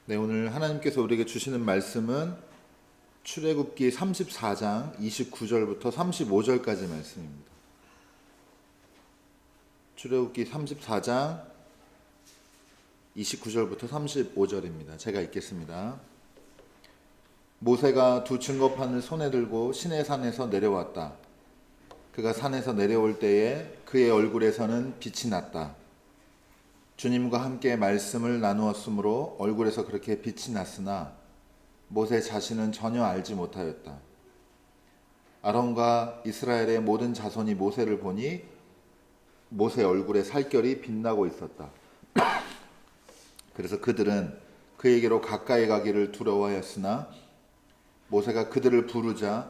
네, 오늘 하나님께서 우리에게 주시는 말씀은 출애굽기 34장 29절부터 35절까지 말씀입니다. 출애굽기 34장 29절부터 35절입니다. 제가 읽겠습니다. 모세가 두 증거판을 손에 들고 시내산에서 내려왔다. 그가 산에서 내려올 때에 그의 얼굴에서는 빛이 났다. 주님과 함께 말씀을 나누었으므로 얼굴에서 그렇게 빛이 났으나 모세 자신은 전혀 알지 못하였다. 아론과 이스라엘의 모든 자손이 모세를 보니 모세 얼굴에 살결이 빛나고 있었다. 그래서 그들은 그에게로 가까이 가기를 두려워하였으나 모세가 그들을 부르자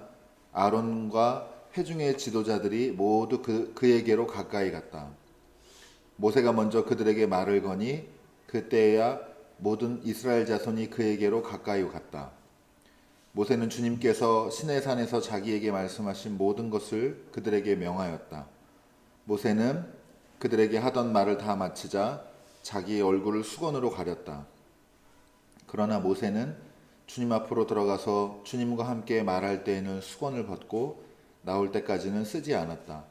아론과 회중의 지도자들이 모두 그에게로 가까이 갔다. 모세가 먼저 그들에게 말을 거니 그때야 모든 이스라엘 자손이 그에게로 가까이 갔다. 모세는 주님께서 시내산에서 자기에게 말씀하신 모든 것을 그들에게 명하였다. 모세는 그들에게 하던 말을 다 마치자 자기의 얼굴을 수건으로 가렸다. 그러나 모세는 주님 앞으로 들어가서 주님과 함께 말할 때에는 수건을 벗고 나올 때까지는 쓰지 않았다.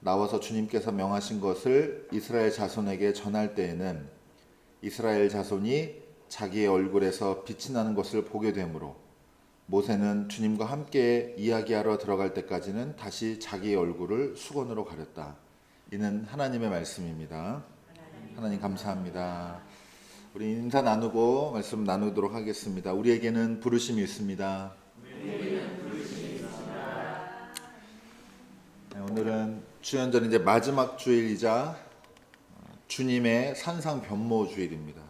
나와서 주님께서 명하신 것을 이스라엘 자손에게 전할 때에는 이스라엘 자손이 자기의 얼굴에서 빛이 나는 것을 보게 되므로 모세는 주님과 함께 이야기하러 들어갈 때까지는 다시 자기의 얼굴을 수건으로 가렸다. 이는 하나님의 말씀입니다. 하나님 감사합니다. 우리 인사 나누고 말씀 나누도록 하겠습니다. 우리에게는 부르심이 있습니다. 네, 오늘은 주연절 이제 마지막 주일이자 주님의 산상 변모 주일입니다.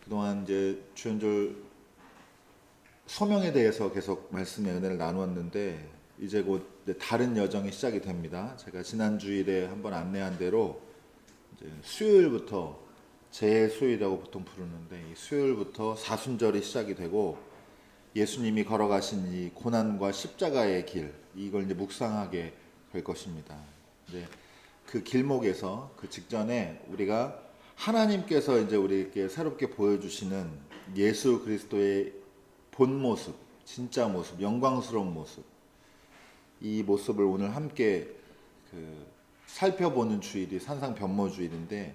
그동안 이제 주연절 소명에 대해서 계속 말씀의 은혜를 나누었는데 이제 곧 다른 여정이 시작이 됩니다. 제가 지난 주일에 한번 안내한 대로 이제 수요일부터 제수요일이라고 보통 부르는데 이 수요일부터 사순절이 시작이 되고 예수님이 걸어가신 이 고난과 십자가의 길 이걸 이제 묵상하게 될 것입니다. 이제 그 길목에서 그 직전에 우리가 하나님께서 이제 우리에게 새롭게 보여주시는 예수 그리스도의 본 모습, 진짜 모습, 영광스러운 모습, 이 모습을 오늘 함께 살펴보는 주일이 산상 변모 주일인데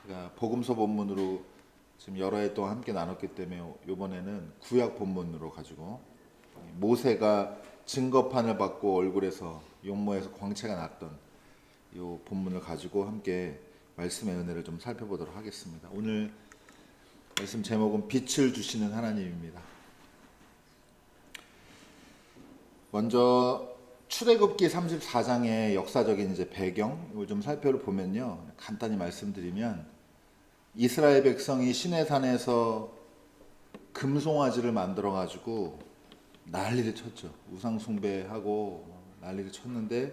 제가 복음서 본문으로 지금 여러 해 동안 함께 나눴기 때문에 이번에는 구약 본문으로 가지고 모세가 증거판을 받고 얼굴에서 용모에서 광채가 났던 이 본문을 가지고 함께 말씀의 은혜를 좀 살펴보도록 하겠습니다. 오늘 말씀 제목은 빛을 주시는 하나님입니다. 먼저 출애굽기 34장의 역사적인 이제 배경을 좀 살펴보면요. 간단히 말씀드리면 이스라엘 백성이 시내산에서 금송아지를 만들어 가지고 난리를 쳤죠. 우상 숭배하고 난리를 쳤는데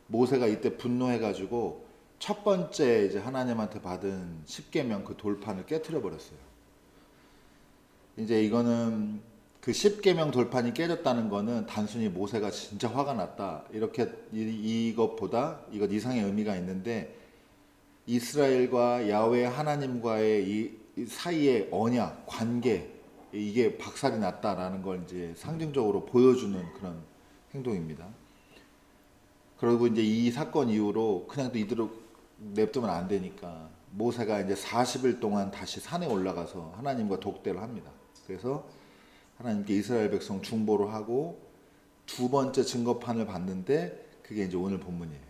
모세가 이때 분노해 가지고 첫 번째 이제 하나님한테 받은 십계명 그 돌판을 깨트려 버렸어요. 이제 이거는 그 십계명 돌판이 깨졌다는 거는 단순히 모세가 진짜 화가 났다 이렇게 이것보다 이것 이상의 의미가 있는데 이스라엘과 야훼 하나님과의 이 사이의 언약 관계 이게 박살이 났다라는 걸 이제 상징적으로 보여주는 그런 행동입니다. 그리고 이제 이 사건 이후로 그냥 또 이대로 냅두면 안 되니까 모세가 이제 40일 동안 다시 산에 올라가서 하나님과 독대를 합니다. 그래서 하나님께 이스라엘 백성 중보를 하고 두 번째 증거판을 받는데 그게 이제 오늘 본문이에요.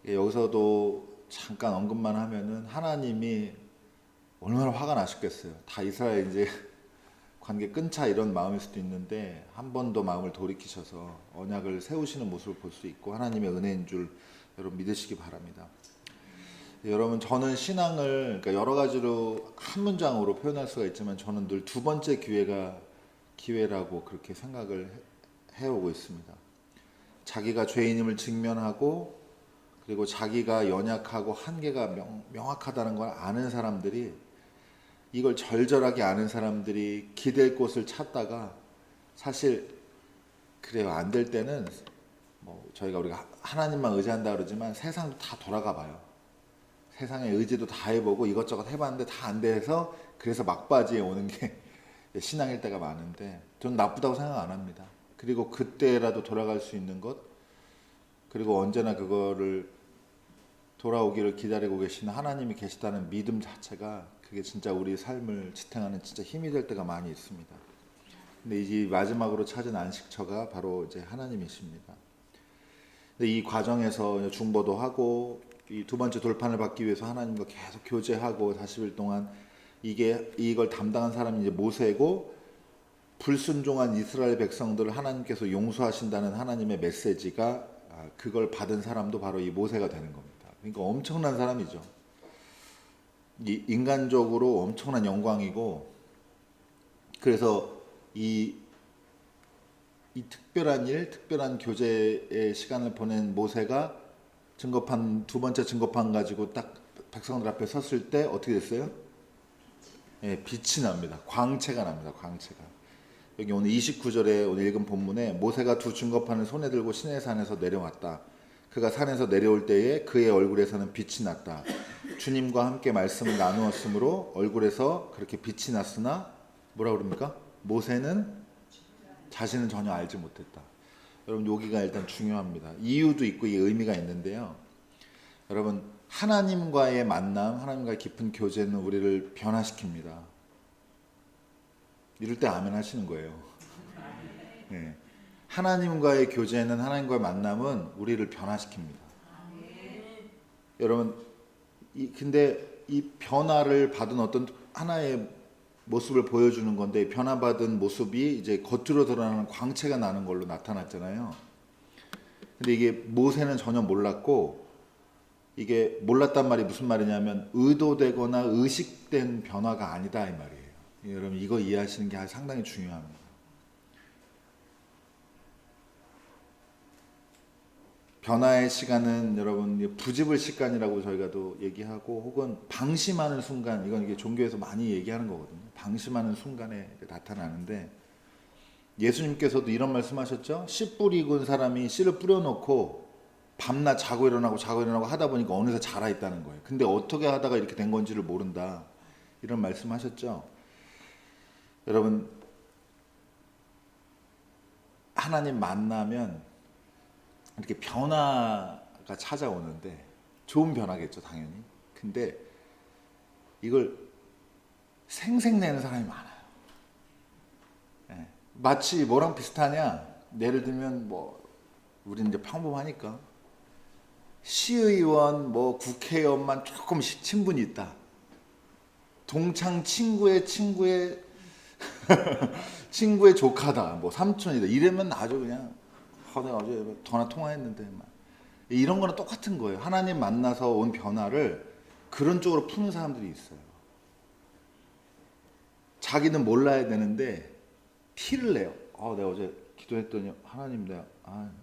여기서도 잠깐 언급만 하면은 하나님이 얼마나 화가 나셨겠어요. 다 이스라엘 이제 관계 끊자 이런 마음일 수도 있는데 한 번 더 마음을 돌이키셔서 언약을 세우시는 모습을 볼 수 있고 하나님의 은혜인 줄 여러분 믿으시기 바랍니다. 여러분 저는 신앙을 그러니까 여러 가지로 한 문장으로 표현할 수가 있지만 저는 늘 두 번째 기회라고 그렇게 생각을 해오고 있습니다. 자기가 죄인임을 직면하고 그리고 자기가 연약하고 한계가 명확하다는 걸 아는 사람들이 이걸 절절하게 아는 사람들이 기댈 곳을 찾다가 사실 그래요 안 될 때는 뭐 우리가 하나님만 의지한다 그러지만 세상도 다 돌아가 봐요. 세상의 의지도 다 해보고 이것저것 해봤는데 다 안 돼서 그래서 막바지에 오는 게 신앙일 때가 많은데 저는 나쁘다고 생각 안 합니다. 그리고 그때라도 돌아갈 수 있는 것, 그리고 언제나 그거를 돌아오기를 기다리고 계시는 하나님이 계시다는 믿음 자체가 그게 진짜 우리 삶을 지탱하는 진짜 힘이 될 때가 많이 있습니다. 근데 이 마지막으로 찾은 안식처가 바로 이제 하나님이십니다. 근데 이 과정에서 중보도 하고 이 두 번째 돌판을 받기 위해서 하나님과 계속 교제하고 40일 동안 이걸 담당한 사람이 이제 모세고, 불순종한 이스라엘 백성들을 하나님께서 용서하신다는 하나님의 메시지가 그걸 받은 사람도 바로 이 모세가 되는 겁니다. 그러니까 엄청난 사람이죠. 인간적으로 엄청난 영광이고, 그래서 이 특별한 특별한 교제의 시간을 보낸 모세가 두 번째 증거판 가지고 딱 백성들 앞에 섰을 때 어떻게 됐어요? 예, 빛이 납니다. 광채가 납니다. 광채가. 여기 오늘 29절에 오늘 읽은 본문에 모세가 두 증거판을 손에 들고 시내 산에서 내려왔다. 그가 산에서 내려올 때에 그의 얼굴에서는 빛이 났다. 주님과 함께 말씀을 나누었으므로 얼굴에서 그렇게 빛이 났으나 뭐라 그럽니까? 모세는 자신은 전혀 알지 못했다. 여러분 여기가 일단 중요합니다. 이유도 있고 이 의미가 있는데요. 여러분 하나님과의 만남, 하나님과의 깊은 교제는 우리를 변화시킵니다. 이럴 때 아멘 하시는 거예요. 네. 하나님과의 교제는, 하나님과의 만남은 우리를 변화시킵니다. 여러분 근데 이 변화를 받은 어떤 하나의 모습을 보여주는 건데, 변화받은 모습이 이제 겉으로 드러나는 광채가 나는 걸로 나타났잖아요. 근데 이게 모세는 전혀 몰랐고, 이게 몰랐단 말이 무슨 말이냐면 의도되거나 의식된 변화가 아니다 이 말이에요. 여러분 이거 이해하시는 게 상당히 중요합니다. 변화의 시간은 여러분 부집을 시간이라고 저희가 또 얘기하고, 혹은 방심하는 순간, 이게 종교에서 많이 얘기하는 거거든요. 방심하는 순간에 나타나는데, 예수님께서도 이런 말씀하셨죠. 씨 뿌리고 사람이 씨를 뿌려놓고 밤낮 자고 일어나고 하다 보니까 어느새 자라 있다는 거예요. 근데 어떻게 하다가 이렇게 된 건지를 모른다, 이런 말씀하셨죠. 여러분 하나님 만나면 이렇게 변화가 찾아오는데, 좋은 변화겠죠 당연히. 근데 이걸 생색내는 사람이 많아요. 네. 마치 뭐랑 비슷하냐, 예를 들면 우리는 이제 평범하니까 시의원 국회의원만 조금씩 친분이 있다. 동창 친구의 친구의 조카다, 삼촌이다, 이러면 아주 그냥 내가 어제 전화 통화했는데 이런 거는 똑같은 거예요. 하나님 만나서 온 변화를 그런 쪽으로 푸는 사람들이 있어요. 자기는 몰라야 되는데 티를 내요. 내가 어제 기도했더니 하나님 내가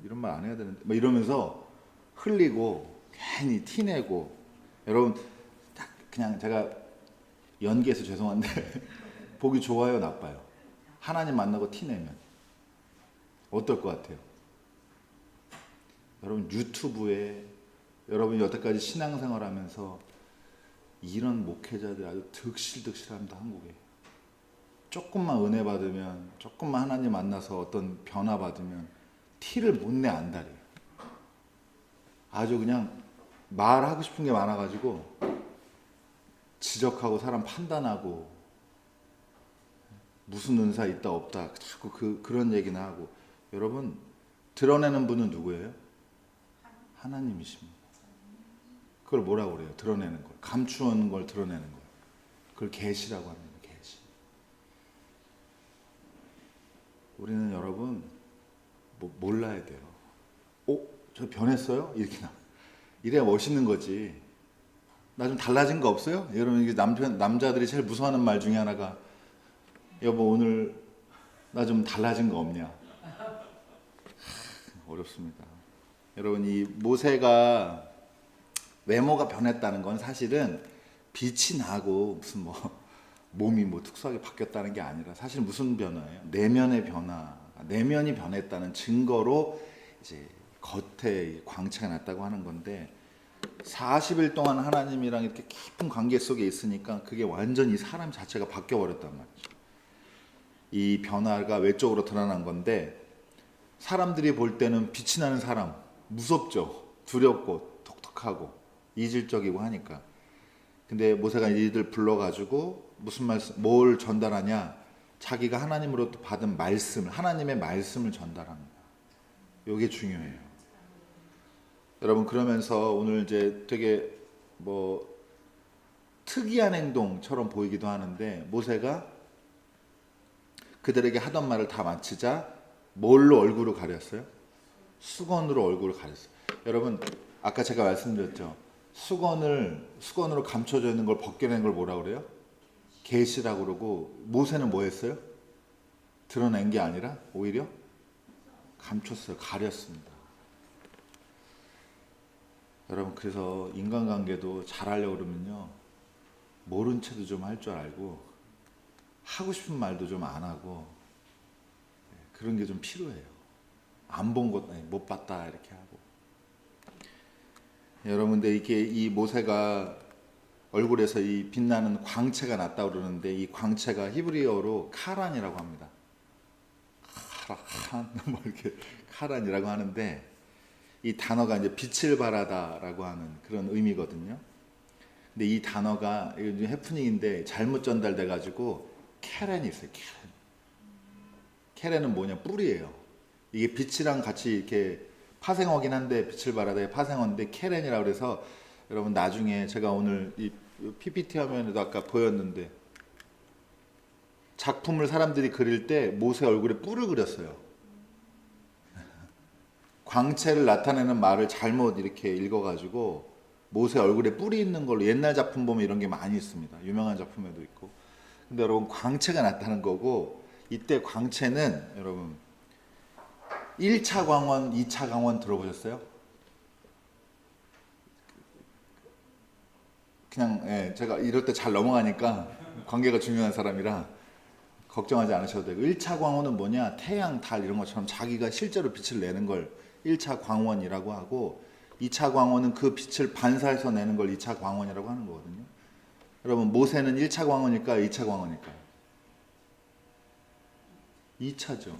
이런 말 안 해야 되는데 이러면서 흘리고 괜히 티내고. 여러분 딱 그냥 제가 연기해서 죄송한데 보기 좋아요 나빠요? 하나님 만나고 티내면 어떨 것 같아요? 여러분 유튜브에 여러분이 여태까지 신앙생활하면서 이런 목회자들이 아주 득실합니다. 한국에 조금만 은혜 받으면, 조금만 하나님 만나서 어떤 변화 받으면 티를 못 내 안달이. 아주 그냥 말하고 싶은 게 많아가지고 지적하고 사람 판단하고 무슨 은사 있다 없다 자꾸 그런 얘기나 하고. 여러분 드러내는 분은 누구예요? 하나님이십니다. 그걸 뭐라고 그래요? 드러내는 걸, 감추는 걸 드러내는 걸. 그걸 계시라고 합니다. 계시. 우리는 여러분 몰라야 돼요. 저 변했어요? 이렇게 이래야 멋있는 거지. 나 좀 달라진 거 없어요? 여러분 이게 남자들이 제일 무서워하는 말 중에 하나가, 여보 오늘 나 좀 달라진 거 없냐? 어렵습니다. 여러분 이 모세가 외모가 변했다는 건 사실은 빛이 나고 무슨 몸이 특수하게 바뀌었다는 게 아니라, 사실 무슨 변화예요? 내면의 변화, 내면이 변했다는 증거로 이제 겉에 광채가 났다고 하는 건데, 40일 동안 하나님이랑 이렇게 깊은 관계 속에 있으니까 그게 완전히 사람 자체가 바뀌어 버렸단 말이죠. 이 변화가 외적으로 드러난 건데, 사람들이 볼 때는 빛이 나는 사람, 무섭죠. 두렵고 독특하고 이질적이고 하니까. 근데 모세가 이들 불러가지고 무슨 말씀, 뭘 전달하냐? 자기가 하나님으로부터 받은 말씀을, 하나님의 말씀을 전달합니다. 이게 중요해요. 여러분, 그러면서 오늘 이제 되게 뭐 특이한 행동처럼 보이기도 하는데, 모세가 그들에게 하던 말을 다 마치자 뭘로 얼굴을 가렸어요? 수건으로 얼굴을 가렸어요. 여러분, 아까 제가 말씀드렸죠. 수건으로 감춰져 있는 걸 벗겨낸 걸 뭐라 그래요? 계시라고 그러고, 모세는 뭐 했어요? 드러낸 게 아니라 오히려 감췄어요. 가렸습니다. 여러분, 그래서 인간관계도 잘하려고 그러면요, 모른 채도 좀 할 줄 알고 하고 싶은 말도 좀 안 하고, 그런 게 좀 필요해요. 안 본 것, 못 봤다 이렇게 하고. 여러분들, 이게 이 모세가 얼굴에서 이 빛나는 광채가 났다고 그러는데, 이 광채가 히브리어로 카란이라고 합니다. 뭐 이렇게 카란이라고 하는데, 이 단어가 이제 빛을 발하다라고 하는 그런 의미거든요. 근데 이 단어가 해프닝인데 잘못 전달돼 가지고 케렌이 있어요. 케렌은 뭐냐? 뿔이에요. 이게 빛이랑 같이 이렇게 파생어긴 한데, 빛을 발하다의 파생어인데 케렌이라고 그래서, 여러분 나중에 제가 오늘 이 PPT 화면에도 아까 보였는데, 작품을 사람들이 그릴 때 모세 얼굴에 뿔을 그렸어요. 광채를 나타내는 말을 잘못 이렇게 읽어가지고 모세 얼굴에 뿔이 있는 걸로, 옛날 작품 보면 이런 게 많이 있습니다. 유명한 작품에도 있고. 근데 여러분, 광채가 나타나는 거고, 이때 광채는 여러분 1차 광원, 2차 광원 들어보셨어요? 그냥 제가 이럴 때 잘 넘어가니까 관계가 중요한 사람이라 걱정하지 않으셔도 되고, 1차 광원은 뭐냐? 태양, 달 이런 것처럼 자기가 실제로 빛을 내는 걸 1차 광원이라고 하고, 2차 광원은 그 빛을 반사해서 내는 걸 2차 광원이라고 하는 거거든요. 여러분, 모세는 1차 광원일까요? 2차 광원일까요? 2차죠.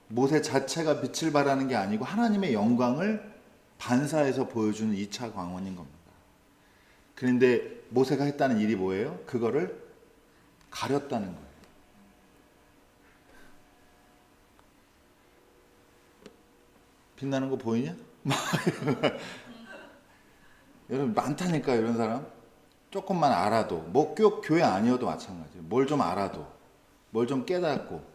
모세 자체가 빛을 발하는 게 아니고 하나님의 영광을 반사해서 보여주는 2차 광원인 겁니다. 그런데 모세가 했다는 일이 뭐예요? 그거를 가렸다는 거예요. 빛나는 거 보이냐? 여러분, 많다니까 이런 사람. 조금만 알아도, 뭐 교회 아니어도 마찬가지예요. 뭘 좀 알아도, 뭘 좀 깨닫고.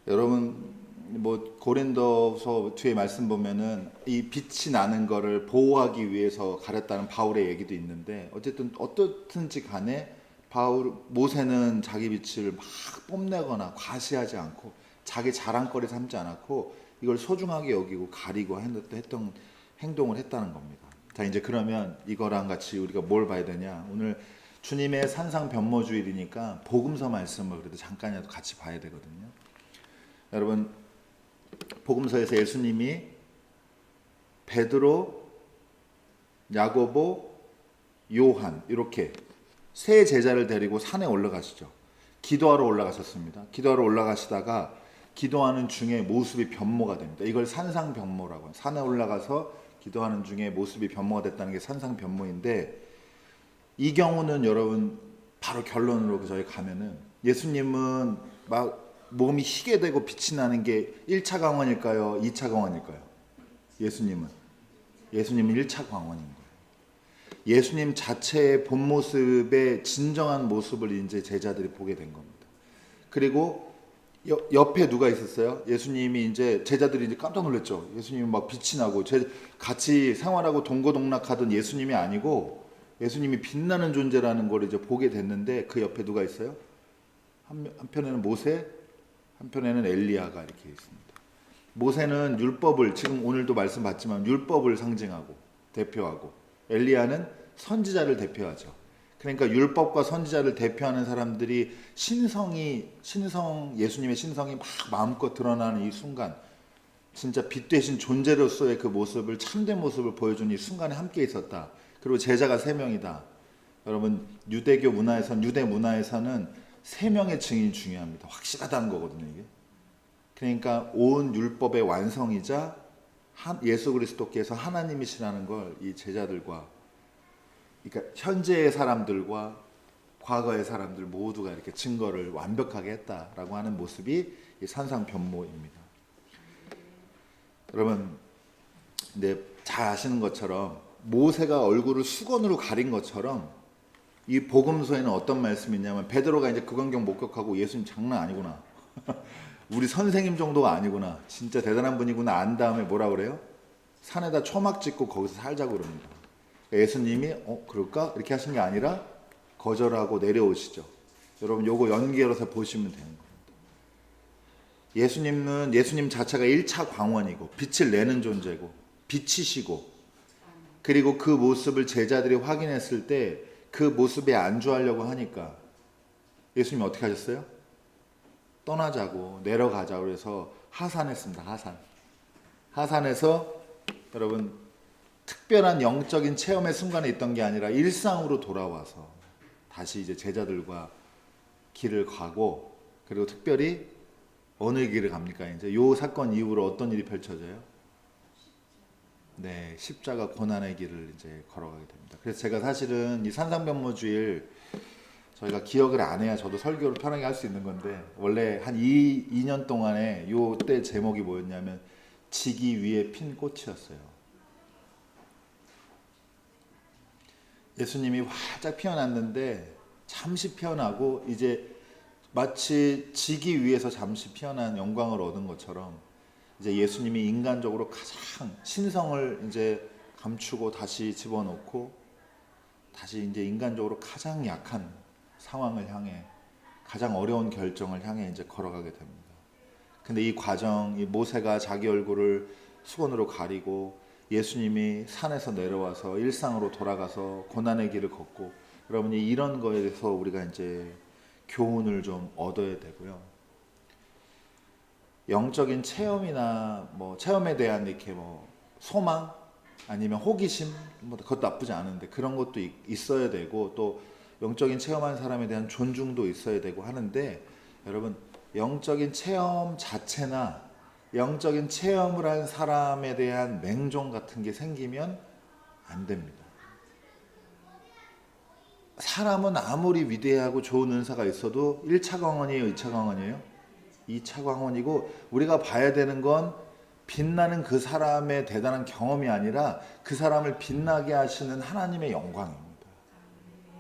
여러분, 뭐 고린도서 뒤에 말씀 보면은 이 빛이 나는 거를 보호하기 위해서 가렸다는 바울의 얘기도 있는데, 어쨌든 어떻든지 간에 모세는 자기 빛을 막 뽐내거나 과시하지 않고, 자기 자랑거리 삼지 않았고, 이걸 소중하게 여기고 가리고 했던 행동을 했다는 겁니다. 자, 이제 그러면 이거랑 같이 우리가 뭘 봐야 되냐? 오늘 주님의 산상변모주일이니까 복음서 말씀을 그래도 잠깐이라도 같이 봐야 되거든요. 여러분, 복음서에서 예수님이 베드로, 야고보, 요한 이렇게 세 제자를 데리고 산에 올라가시죠. 기도하러 올라가셨습니다. 기도하러 올라가시다가 기도하는 중에 모습이 변모가 됩니다. 이걸 산상변모라고 해요. 산에 올라가서 기도하는 중에 모습이 변모가 됐다는 게 산상변모인데, 이 경우는 여러분 바로 결론으로 저희 가면은, 예수님은 막 몸이 희게 되고 빛이 나는 게 1차 광원일까요? 2차 광원일까요? 예수님은 1차 광원인 거예요. 예수님 자체의 본 모습의 진정한 모습을 이제 제자들이 보게 된 겁니다. 그리고 옆에 누가 있었어요? 예수님이 이제, 제자들이 이제 깜짝 놀랐죠. 예수님이 막 빛이 나고 같이 생활하고 동고동락하던 예수님이 아니고 예수님이 빛나는 존재라는 걸 이제 보게 됐는데, 그 옆에 누가 있어요? 한편에는 모세, 한편에는 엘리야가 이렇게 있습니다. 모세는 율법을, 지금 오늘도 말씀 받지만 율법을 상징하고 대표하고, 엘리야는 선지자를 대표하죠. 그러니까 율법과 선지자를 대표하는 사람들이 예수님의 신성이 막 마음껏 드러나는 이 순간, 진짜 빛 대신 존재로서의 그 모습을, 참된 모습을 보여준 이 순간에 함께 있었다. 그리고 제자가 3명이다. 여러분, 유대 문화에서는 3명의 증인이 중요합니다. 확실하다는 거거든요, 이게. 그러니까 온 율법의 완성이자 예수 그리스도께서 하나님이시라는 걸 이 제자들과, 그러니까 현재의 사람들과 과거의 사람들 모두가 이렇게 증거를 완벽하게 했다라고 하는 모습이 이 산상변모입니다. 여러분, 근데 잘 아시는 것처럼 모세가 얼굴을 수건으로 가린 것처럼 이 복음서에는 어떤 말씀이 있냐면, 베드로가 이제 그 광경 목격하고 예수님 장난 아니구나. 우리 선생님 정도가 아니구나. 진짜 대단한 분이구나. 안 다음에 뭐라 그래요? 산에다 초막 짓고 거기서 살자고 그럽니다. 예수님이 그럴까? 이렇게 하신 게 아니라 거절하고 내려오시죠. 여러분, 요거 연결해서 보시면 되는 겁니다. 예수님 자체가 1차 광원이고 빛을 내는 존재고 빛이시고, 그리고 그 모습을 제자들이 확인했을 때 그 모습에 안주하려고 하니까 예수님이 어떻게 하셨어요? 떠나자고, 내려가자고 해서 하산했습니다. 하산해서 여러분, 특별한 영적인 체험의 순간에 있던 게 아니라 일상으로 돌아와서 다시 이제 제자들과 길을 가고, 그리고 특별히 어느 길을 갑니까? 이제 요 사건 이후로 어떤 일이 펼쳐져요? 네, 십자가 고난의 길을 이제 걸어가게 됩니다. 그래서 제가 사실은 이 산상변모주일 저희가 기억을 안 해야 저도 설교를 편하게 할 수 있는 건데, 원래 한 2년 동안에 요 때 제목이 뭐였냐면 지기 위에 핀 꽃이었어요. 예수님이 활짝 피어났는데 잠시 피어나고 이제 마치 지기 위해서 잠시 피어난 영광을 얻은 것처럼, 이제 예수님이 인간적으로 가장 신성을 이제 감추고 다시 집어넣고 다시 이제 인간적으로 가장 약한 상황을 향해, 가장 어려운 결정을 향해 이제 걸어가게 됩니다. 근데 이 과정, 이 모세가 자기 얼굴을 수건으로 가리고 예수님이 산에서 내려와서 일상으로 돌아가서 고난의 길을 걷고, 여러분이 이런 거에 대해서 우리가 이제 교훈을 좀 얻어야 되고요. 영적인 체험이나 뭐 체험에 대한 이렇게 뭐 소망 아니면 호기심, 뭐 그것도 나쁘지 않은데 그런 것도 있어야 되고, 또 영적인 체험하는 사람에 대한 존중도 있어야 되고 하는데, 여러분, 영적인 체험 자체나 영적인 체험을 한 사람에 대한 맹종 같은 게 생기면 안 됩니다. 사람은 아무리 위대하고 좋은 은사가 있어도 1차 광원이에요, 2차 광원이에요? 2차 광원이고, 우리가 봐야 되는 건 빛나는 그 사람의 대단한 경험이 아니라 그 사람을 빛나게 하시는 하나님의 영광입니다.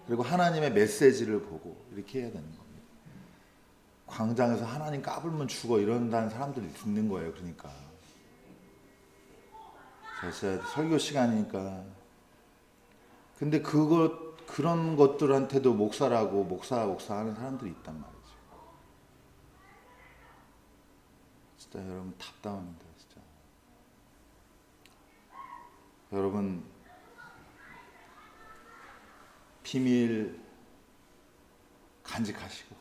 그리고 하나님의 메시지를 보고 이렇게 해야 되는 겁니다. 광장에서 하나님 까불면 죽어 이런다는 사람들이 듣는 거예요. 그러니까 진짜 설교 시간이니까. 근데 그런 것들한테도 목사라고 목사 하는 사람들이 있단 말이에요. 진짜 여러분 답답합니다. 진짜. 여러분, 비밀 간직하시고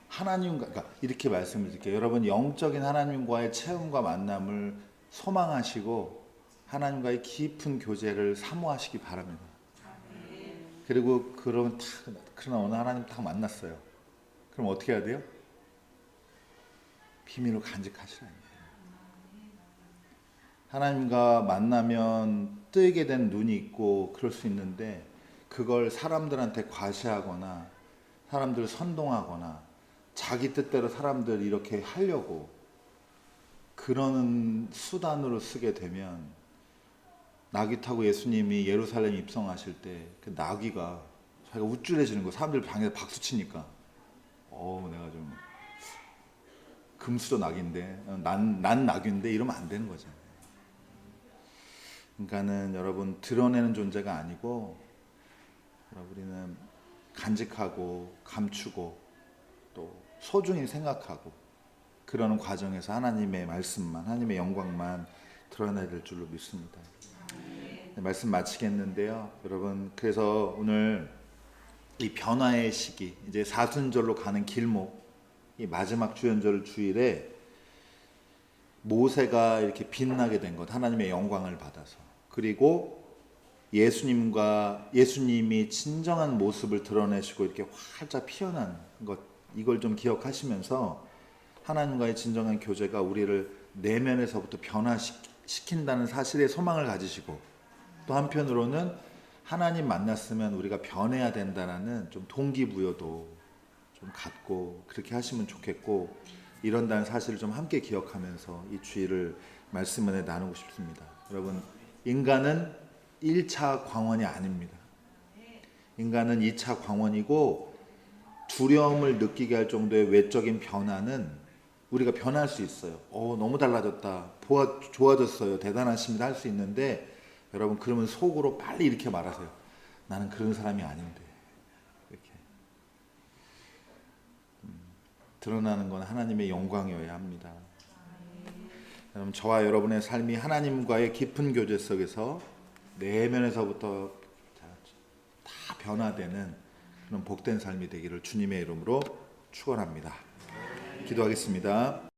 하나님과, 그러니까 이렇게 말씀을 드릴게요. 여러분, 영적인 하나님과의 체험과 만남을 소망하시고 하나님과의 깊은 교제를 사모하시기 바랍니다. 그리고 그러나 오늘 하나님 딱 만났어요. 그럼 어떻게 해야 돼요? 비밀을 간직하시라. 하나님과 만나면 뜨게 된 눈이 있고 그럴 수 있는데, 그걸 사람들한테 과시하거나 사람들을 선동하거나 자기 뜻대로 사람들 이렇게 하려고 그러는 수단으로 쓰게 되면, 나귀 타고 예수님이 예루살렘 입성하실 때 그 나귀가 자기가 우쭐해지는 거, 사람들 방에서 박수 치니까 내가 좀 금수저 낙인데, 난 낙인데 이러면 안 되는 거잖아요. 그러니까는 여러분, 드러내는 존재가 아니고 우리는 간직하고 감추고 또 소중히 생각하고 그러는 과정에서 하나님의 말씀만, 하나님의 영광만 드러내야 될 줄로 믿습니다. 말씀 마치겠는데요. 여러분, 그래서 오늘 이 변화의 시기, 이제 사순절로 가는 길목, 이 마지막 주연절 주일에 모세가 이렇게 빛나게 된 것, 하나님의 영광을 받아서, 그리고 예수님이 진정한 모습을 드러내시고 이렇게 활짝 피어난 것, 이걸 좀 기억하시면서 하나님과의 진정한 교제가 우리를 내면에서부터 변화시킨다는 사실에 소망을 가지시고, 또 한편으로는 하나님 만났으면 우리가 변해야 된다는 좀 동기부여도 좀 갖고 그렇게 하시면 좋겠고, 이런다는 사실을 좀 함께 기억하면서 이 주일을 말씀 안에 나누고 싶습니다. 여러분, 인간은 1차 광원이 아닙니다. 인간은 2차 광원이고, 두려움을 느끼게 할 정도의 외적인 변화는 우리가 변할 수 있어요. 너무 달라졌다, 좋아졌어요, 대단하십니다 할 수 있는데, 여러분, 그러면 속으로 빨리 이렇게 말하세요. 나는 그런 사람이 아닌데. 이렇게 드러나는 건 하나님의 영광이어야 합니다. 여러분, 저와 여러분의 삶이 하나님과의 깊은 교제 속에서 내면에서부터 다 변화되는 그런 복된 삶이 되기를 주님의 이름으로 축원합니다. 기도하겠습니다.